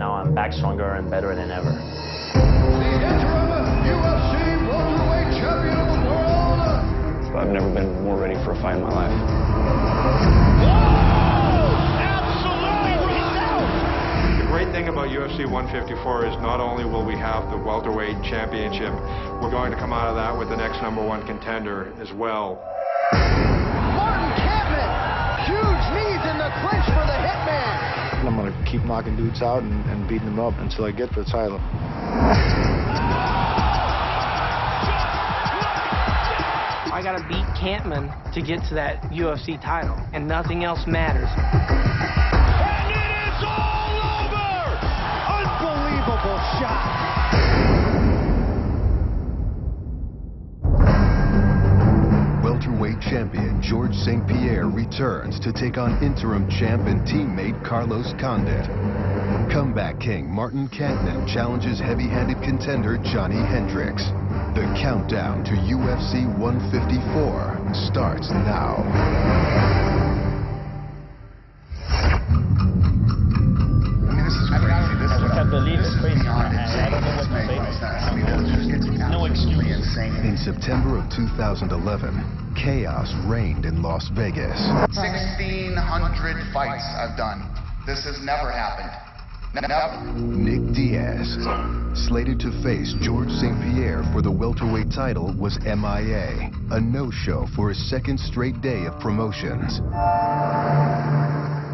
now I'm back stronger and better than ever. The interim UFC welterweight champion of the world. I've never been more ready for a fight in my life. The great thing about UFC 154 is not only will we have the welterweight championship, we're going to come out of that with the next #1 contender as well. Martin Kampmann, huge knees in the clinch for the Hitman. I'm going to keep knocking dudes out and beating them up until I get the title. I gotta beat Kampmann to get to that UFC title, and nothing else matters. And it is all over! Unbelievable shot. Welterweight champion George St-Pierre returns to take on interim champ and teammate Carlos Condit. Comeback king Martin Kampmann challenges heavy-handed contender Johnny Hendricks. The countdown to UFC 154 starts now. I mean, this is crazy. This is I believe it's crazy. I don't know what to say. No excuse. In September of 2011, chaos reigned in Las Vegas. 1,600 fights I've done. This has never happened. Never. Nick Diaz, slated to face George St-Pierre for the welterweight title, was MIA, a no-show for his second straight day of promotions.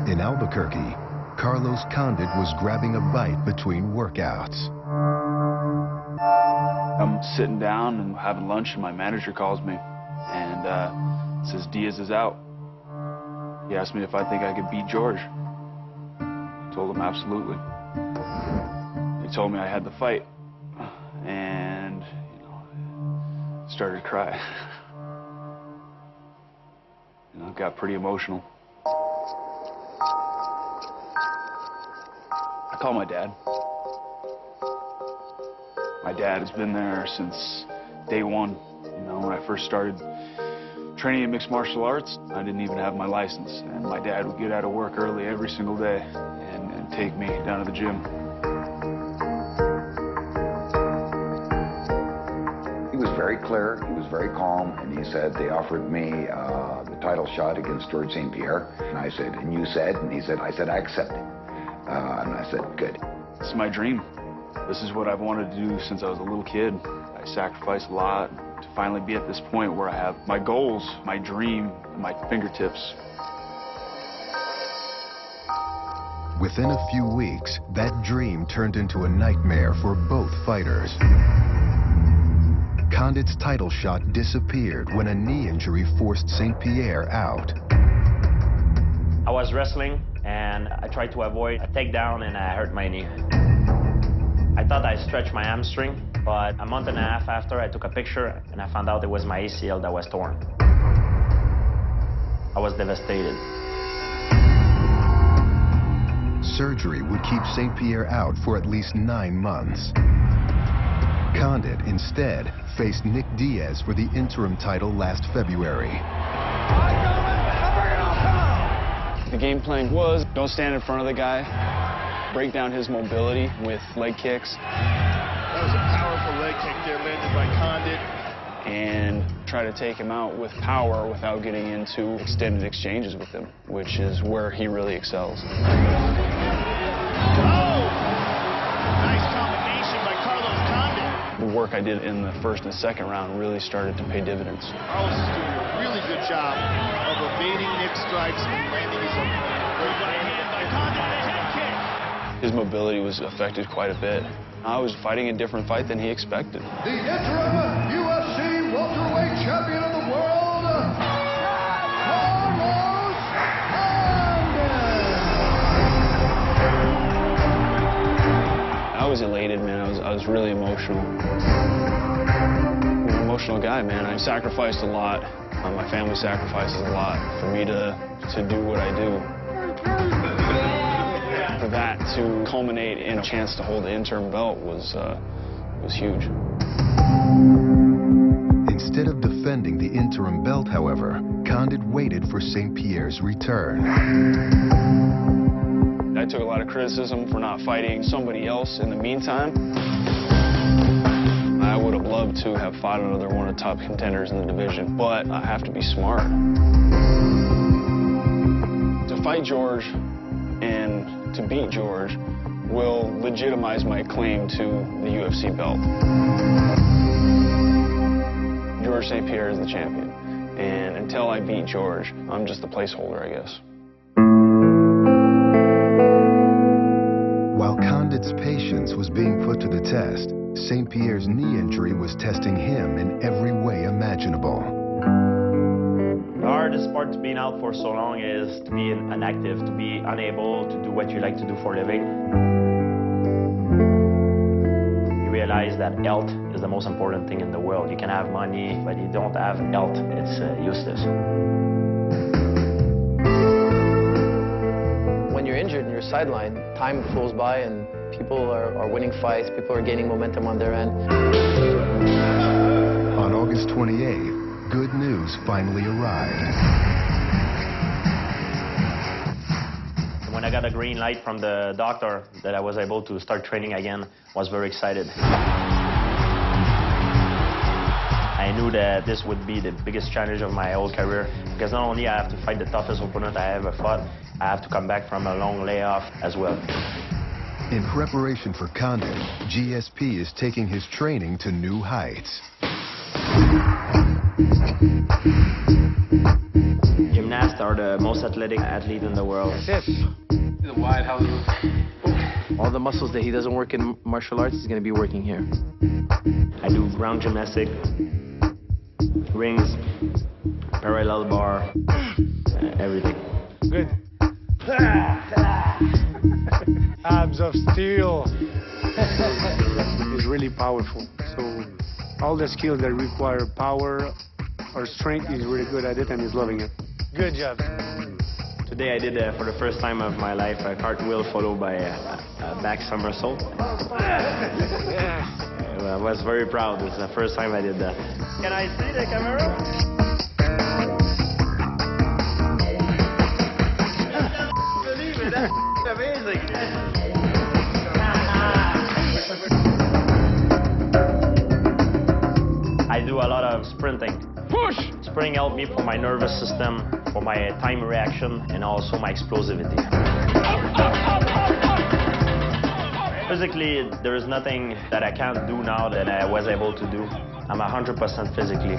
In Albuquerque, Carlos Condit was grabbing a bite between workouts. I'm sitting down and having lunch, and my manager calls me and says Diaz is out. He asked me if I think I could beat George. Told him absolutely. He told me I had the fight, and started to cry. Got pretty emotional. I called my dad. My dad has been there since day one. When I first started training in mixed martial arts, I didn't even have my license, and my dad would get out of work early every single day and take me down to the gym. He was very clear, he was very calm, and he said they offered me the title shot against George St-Pierre. And I said, and you said? And he said, I said, I accept it. And I said, good. This is my dream. This is what I've wanted to do since I was a little kid. I sacrificed a lot to finally be at this point where I have my goals, my dream, at my fingertips. Within a few weeks, that dream turned into a nightmare for both fighters. Condit's title shot disappeared when a knee injury forced St-Pierre out. I was wrestling, and I tried to avoid a takedown, and I hurt my knee. I thought I stretched my hamstring, but a month and a half after, I took a picture, and I found out it was my ACL that was torn. I was devastated. Surgery would keep St-Pierre out for at least 9 months. Condit, instead, faced Nick Diaz for the interim title last February. The game plan was, don't stand in front of the guy, break down his mobility with leg kicks. That was a powerful leg kick there, landed by Condit. And try to take him out with power without getting into extended exchanges with him, which is where he really excels. Nice combination by Carlos Condit. The work I did in the first and second round really started to pay dividends. Carlos is doing a really good job of evading Nick's strikes and landing his own. Right by hand by Condit, the head kick. His mobility was affected quite a bit. I was fighting a different fight than he expected. The interim UFC welterweight champion of the world, Carlos Condit. I was elated, man. I was really emotional. I'm an emotional guy, man. I sacrificed a lot. My family sacrifices a lot for me to do what I do. For that to culminate in a chance to hold the interim belt was huge. Instead of defending the interim belt, however, Condit waited for St-Pierre's return. I I took a lot of criticism for not fighting somebody else in the meantime. I would have loved to have fought another one of the top contenders in the division, but I have to be smart. To fight George and to beat George will legitimize my claim to the UFC belt. George St-Pierre is the champion, and until I beat George, I'm just the placeholder, I guess. While Condit's patience was being put to the test, St-Pierre's knee injury was testing him in every way imaginable. The hardest part to being out for so long is to be inactive, to be unable to do what you like to do for a living. You realize that health is the most important thing in the world. You can have money, but you don't have health, it's useless. When you're injured and you're sidelined, time flows by and people are winning fights, people are gaining momentum on their end. On August 28th, good news finally arrived. When I got a green light from the doctor that I was able to start training again, I was very excited. I knew that this would be the biggest challenge of my whole career, because not only I have to fight the toughest opponent I ever fought, I have to come back from a long layoff as well. In preparation for Condit, GSP is taking his training to new heights. Gymnasts are the most athletic athlete in the world. That's it. The wide house. All the muscles that he doesn't work in martial arts, he's going to be working here. I do ground gymnastic, rings, parallel bar, everything. Good. Abs of steel. He's really powerful. So all the skills that require power or strength, he's really good at it and he's loving it. Good job. Today I did, for the first time of my life, a cartwheel followed by a back somersault. I was very proud. It's the first time I did that. Can I see the camera? Believe it, that's amazing. I do a lot of sprinting. Push! Sprinting helped me for my nervous system, for my time reaction, and also my explosivity. Physically, there is nothing that I can't do now that I was able to do. I'm 100% physically.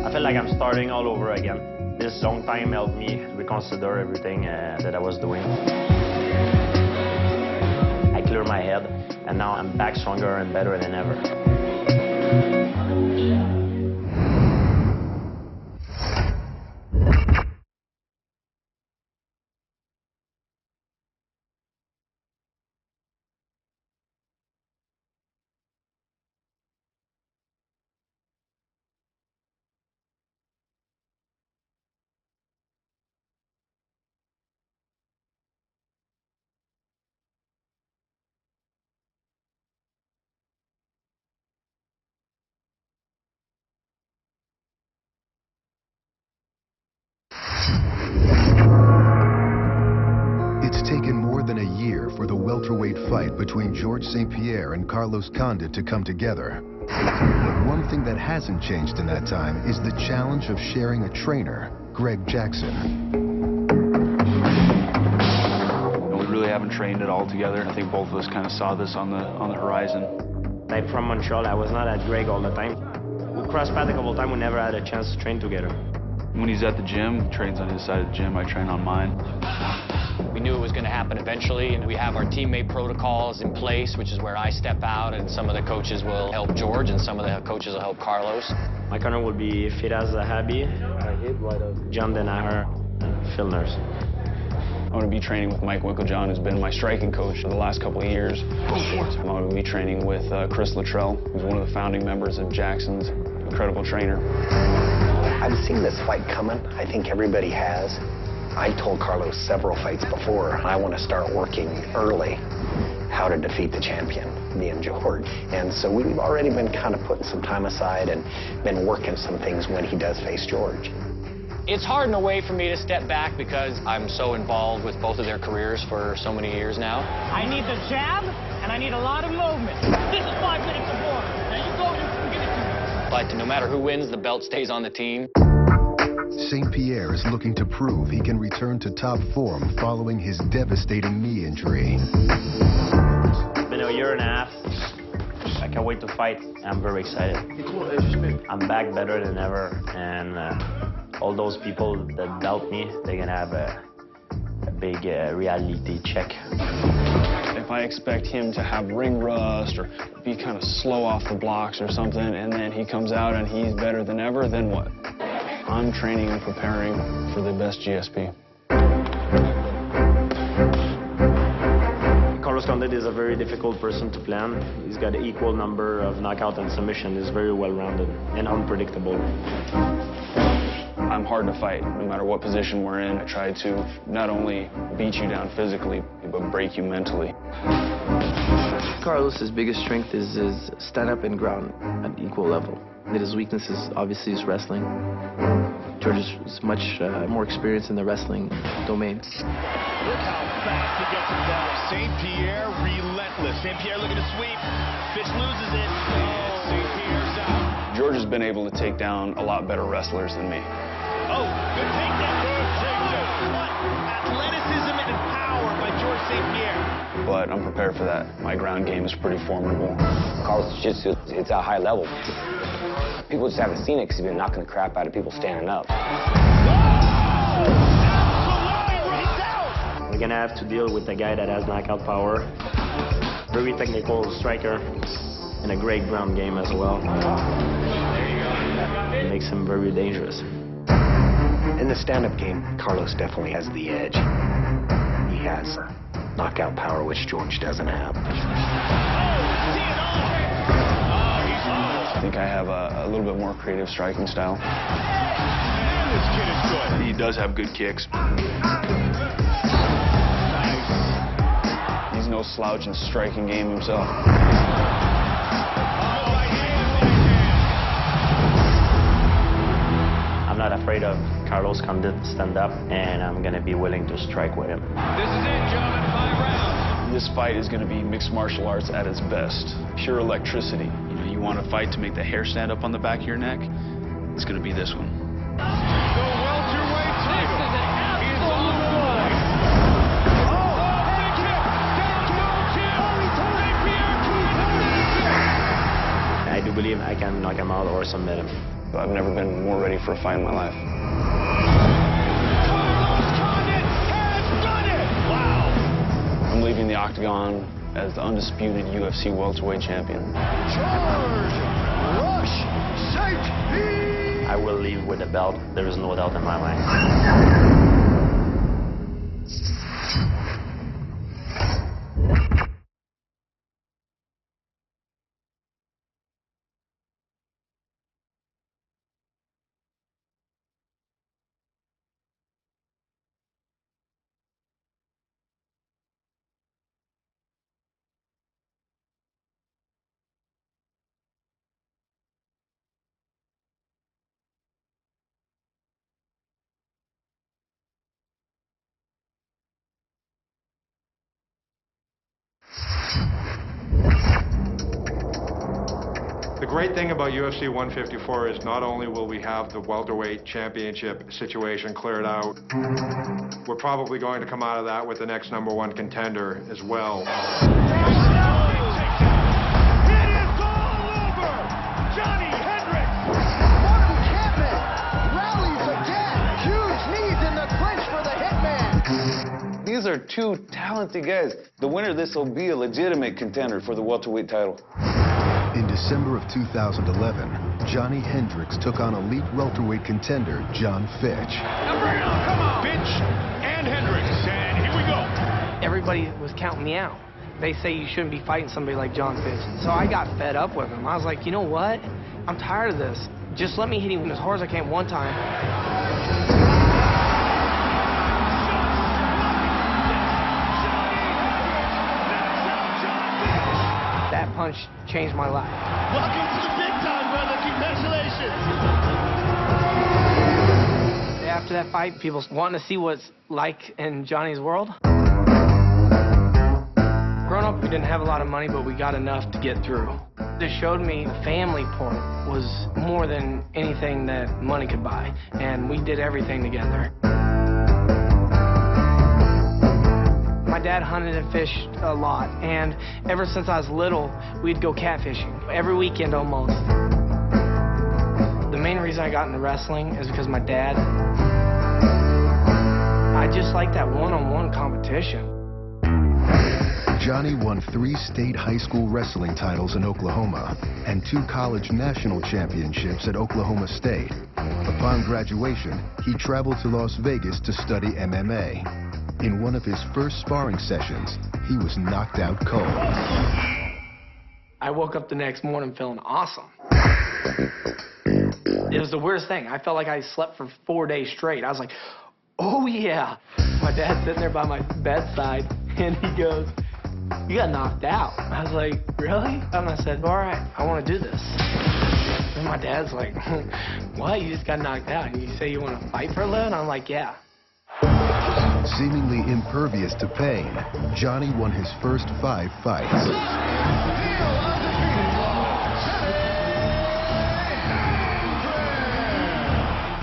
I feel like I'm starting all over again. This long time helped me reconsider everything that I was doing. I cleared my head, and now I'm back stronger and better than ever. It's taken more than a year for the welterweight fight between George St-Pierre and Carlos Condit to come together. But one thing that hasn't changed in that time is the challenge of sharing a trainer, Greg Jackson. We really haven't trained at all together. I think both of us kind of saw this on the horizon. I'm from Montreal. I was not at Greg all the time. We crossed paths a couple of times. We never had a chance to train together. When he's at the gym, he trains on his side of the gym, I train on mine. We knew it was going to happen eventually, and we have our teammate protocols in place, which is where I step out, and some of the coaches will help George, and some of the coaches will help Carlos. My corner will be Firas Zahabi, John Denaher, and Phil Nurse. I'm going to be training with Mike Winklejohn, who's been my striking coach for the last couple of years. I'm going to be training with Chris Luttrell, who's one of the founding members of Jackson's incredible trainer. I've seen this fight coming. I think everybody has. I told Carlos several fights before, I want to start working early how to defeat the champion, me and George. And so we've already been kind of putting some time aside and been working some things when he does face George. It's hard in a way for me to step back because I'm so involved with both of their careers for so many years now. I need the jab, and I need a lot of movement. This is 5 minutes of war. Now you go and give it to me. But no matter who wins, the belt stays on the team. St-Pierre is looking to prove he can return to top form following his devastating knee injury. It's been a year and a half. I can't wait to fight. I'm very excited. I'm back better than ever, and all those people that doubt me, they're gonna have a big reality check. If I expect him to have ring rust or be kind of slow off the blocks or something, and then he comes out and he's better than ever, then what? I'm training and preparing for the best GSP. Carlos Condit is a very difficult person to plan. He's got an equal number of knockout and submission. He's very well-rounded and unpredictable. I'm hard to fight, no matter what position we're in. I try to not only beat you down physically, but break you mentally. Carlos's biggest strength is his stand-up and ground at equal level. And his weakness is obviously his wrestling. George is much more experienced in the wrestling domain. Look how fast he gets involved. St-Pierre, relentless. St-Pierre looking to sweep. Fitch loses it. And St-Pierre's out. George has been able to take down a lot better wrestlers than me. Oh, good takedown. Good takedown. What athleticism and power by George St-Pierre. But I'm prepared for that. My ground game is pretty formidable. Carlos' jiu-jitsu, it's at a high level. People just haven't seen it because he's been knocking the crap out of people standing up. We're gonna have to deal with a guy that has knockout power, very technical striker, and a great ground game as well. It makes him very dangerous. In the stand-up game, Carlos definitely has the edge. He has knockout power, which George doesn't have. I think I have a little bit more creative striking style. This kid is good. He does have good kicks. He's no slouch in striking game himself. I'm not afraid of Carlos Condit stand up, and I'm gonna be willing to strike with him. This is it, gentlemen. 5 rounds. This fight is going to be mixed martial arts at its best. Pure electricity. You know, you want a fight to make the hair stand up on the back of your neck? It's going to be this one. The welterweight title is on the line. Oh, big hit. I do believe I can knock him out or submit him. I've never been more ready for a fight in my life. I'm leaving the Octagon as the undisputed UFC welterweight champion. I will leave with the belt. There is no doubt in my mind. The great thing about UFC 154 is not only will we have the welterweight championship situation cleared out, we're probably going to come out of that with the next #1 contender as well. It is all over! Johnny Hendricks! Martin Kampmann rallies again. Huge knees in the clinch for the Hitman. These are two talented guys. The winner of this will be a legitimate contender for the welterweight title. In December of 2011, Johnny Hendricks took on elite welterweight contender John Fitch. Now bring it on, come on! Fitch and Hendricks, and here we go. Everybody was counting me out. They say you shouldn't be fighting somebody like John Fitch. So I got fed up with him. I was like, you know what? I'm tired of this. Just let me hit him as hard as I can one time. That punch changed my life. Welcome to the big time, brother. Congratulations. Yeah, after that fight, people wanting to see what's like in Johnny's world. Growing up, we didn't have a lot of money, but we got enough to get through. It showed me the family part was more than anything that money could buy, and we did everything together. My dad hunted and fished a lot, and ever since I was little, we'd go catfishing, every weekend almost. The main reason I got into wrestling is because my dad, I just like that one-on-one competition. Johnny won 3 state high school wrestling titles in Oklahoma and 2 college national championships at Oklahoma State. Upon graduation, he traveled to Las Vegas to study MMA. In one of his first sparring sessions, he was knocked out cold. I woke up the next morning feeling awesome. It was the weirdest thing. I felt like I slept for 4 days straight. I was like, oh yeah. My dad's sitting there by my bedside, and he goes, you got knocked out. I was like, really? And I said, all right, I want to do this. And my dad's like, what? You just got knocked out and you say you want to fight for a living? I'm like, yeah. Seemingly impervious to pain, Johnny won his first 5 fights.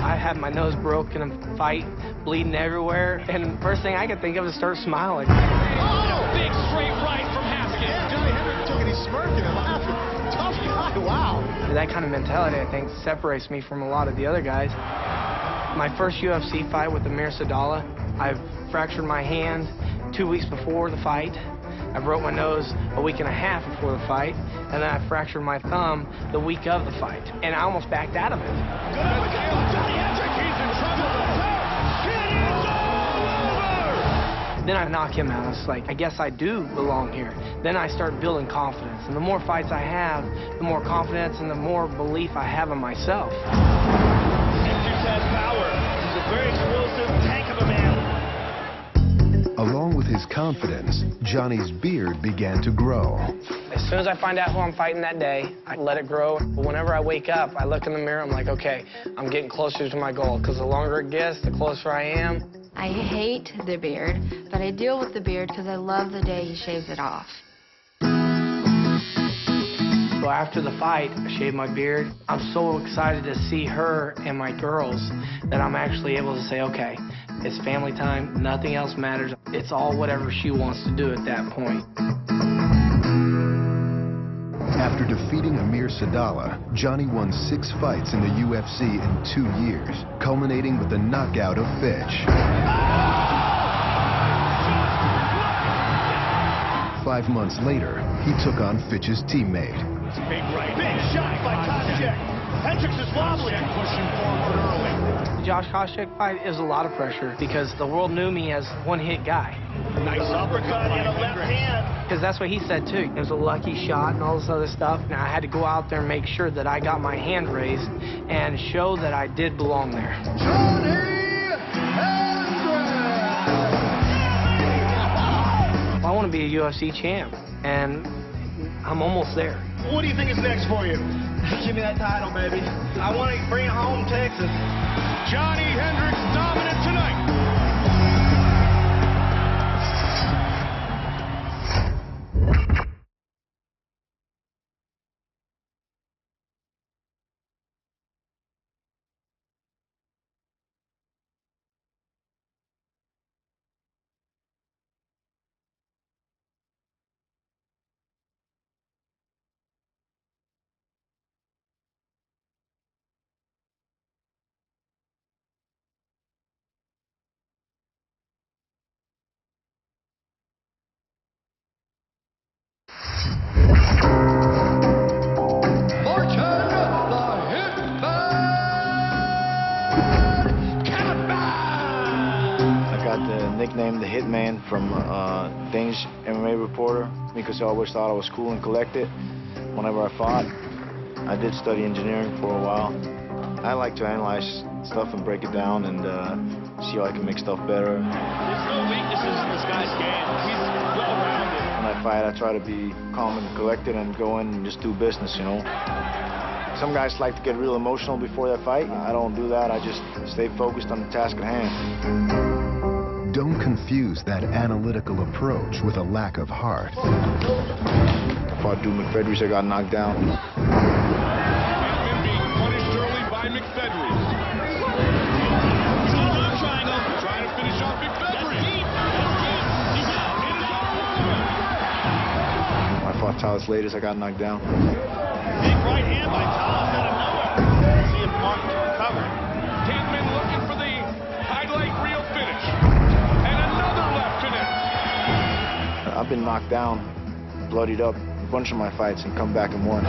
I had my nose broken in a fight, bleeding everywhere, and first thing I could think of is start smiling. Oh! Big straight right from Haskins. Johnny Hendricks took it, he's smirking and laughing. Tough guy, wow. That kind of mentality, I think, separates me from a lot of the other guys. My first UFC fight with Amir Sadallah, I fractured my hand 2 weeks before the fight. I broke my nose a week and a half before the fight, and then I fractured my thumb the week of the fight, and I almost backed out of it. Johnny Hendricks, he's in trouble. It is over! Then I knock him out. It's like, I guess I do belong here. Then I start building confidence, and the more fights I have, the more confidence and the more belief I have in myself. Hendricks has power. He's a very explosive tank of a man. Along with his confidence, Johnny's beard began to grow. As soon as I find out who I'm fighting that day, I let it grow. But whenever I wake up, I look in the mirror, I'm like, okay, I'm getting closer to my goal, because the longer it gets, the closer I am. I hate the beard, but I deal with the beard because I love the day he shaves it off. So after the fight, I shaved my beard. I'm so excited to see her and my girls that I'm actually able to say, okay, it's family time, nothing else matters. It's all whatever she wants to do at that point. After defeating Amir Sadallah, Johnny won 6 fights in the UFC in 2 years, culminating with the knockout of Fitch. 5 months later, he took on Fitch's teammate. Big right. Big shot by Condit. Hendricks is wobbling. Pushing forward early. The Josh Koscheck fight is a lot of pressure because the world knew me as one-hit guy. Nice uppercut in the left hand. Because that's what he said, too. It was a lucky shot and all this other stuff. Now, I had to go out there and make sure that I got my hand raised and show that I did belong there. Johnny Hendricks! I want to be a UFC champ, and I'm almost there. What do you think is next for you? Give me that title, baby. I want to bring it home, Texas. Johnny Hendricks dominant tonight. Nicknamed the Hitman from Danish MMA reporter because I always thought I was cool and collected. Whenever I fought, I did study engineering for a while. I like to analyze stuff and break it down and see how I can make stuff better. There's no weaknesses in this guy's game. He's well-rounded. When I fight, I try to be calm and collected and go in and just do business, you know. Some guys like to get real emotional before that fight. I don't do that. I just stay focused on the task at hand. Don't confuse that analytical approach with a lack of heart. I fought Drew McFedries, I got knocked down. Chapman being punished early by McFedries. Triangle. Trying to finish off McFedries. He's out. It is over. I fought Talis Latis, I got knocked down. Big right hand by Talis out of nowhere. See if Martin can recover. Kidman looking for the highlight reel finish. And another left connect. I've been knocked down, bloodied up a bunch of my fights and come back and won.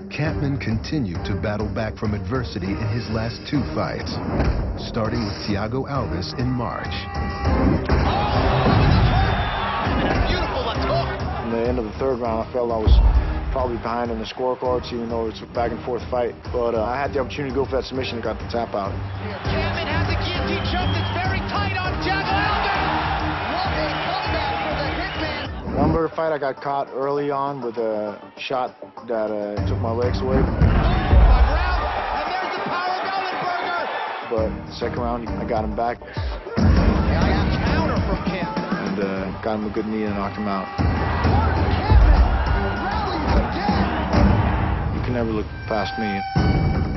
Kampmann continued to battle back from adversity in his last 2 fights, starting with Thiago Alves in March. In the end of the 3rd round, I felt I was probably behind in the scorecards, even though it's a back-and-forth fight. But I had the opportunity to go for that submission and got the tap out. Kampmann has a guillotine choke that's very tight on Thiago Alves. What a comeback for the Hitman. Remember the fight I got caught early on with a shot that took my legs away. And there's the power going, Burger. But the 2nd round, I got him back. Yeah, counter from Kampmann. And got him a good knee and knocked him out. You can never look past me.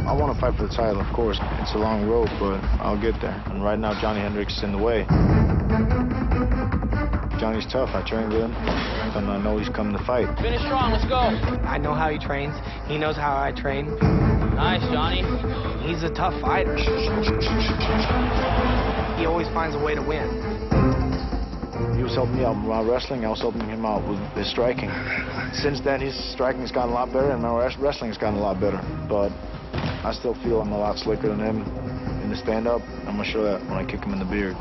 I want to fight for the title, of course. It's a long road, but I'll get there. And right now, Johnny Hendricks is in the way. Johnny's tough. I trained with him, and I know he's coming to fight. Finish strong, let's go. I know how he trains. He knows how I train. Nice, Johnny. He's a tough fighter. He always finds a way to win. He was helping me out with my wrestling. I was helping him out with his striking. Since then, his striking has gotten a lot better, and my wrestling has gotten a lot better. But I still feel I'm a lot slicker than him in the stand-up. I'm going to show that when I kick him in the beard.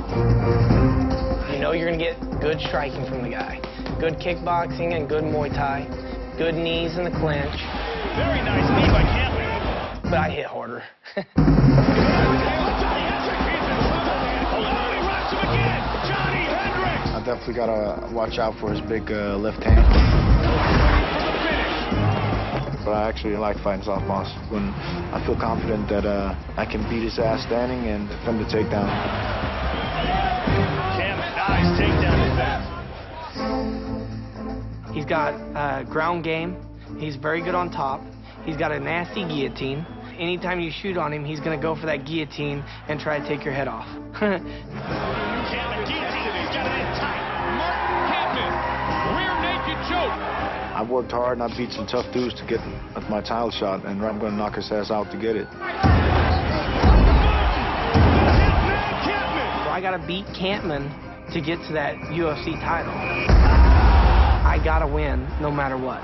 You know you're going to get good striking from the guy. Good kickboxing and good Muay Thai. Good knees in the clinch. Very nice knee by Kampmann. But I hit harder. I definitely got to watch out for his big left hand. But I actually like fighting southpaws when I feel confident that I can beat his ass standing and defend the takedown. Nice takedown defense. He's got ground game. He's very good on top. He's got a nasty guillotine. Anytime you shoot on him, he's going to go for that guillotine and try to take your head off. Kampmann guillotine. He's got it in tight. Martin Kampmann, rear naked choke. I've worked hard and I beat some tough dudes to get my title shot, and I'm going to knock his ass out to get it. So I got to beat Kampmann to get to that UFC title. I got to win no matter what.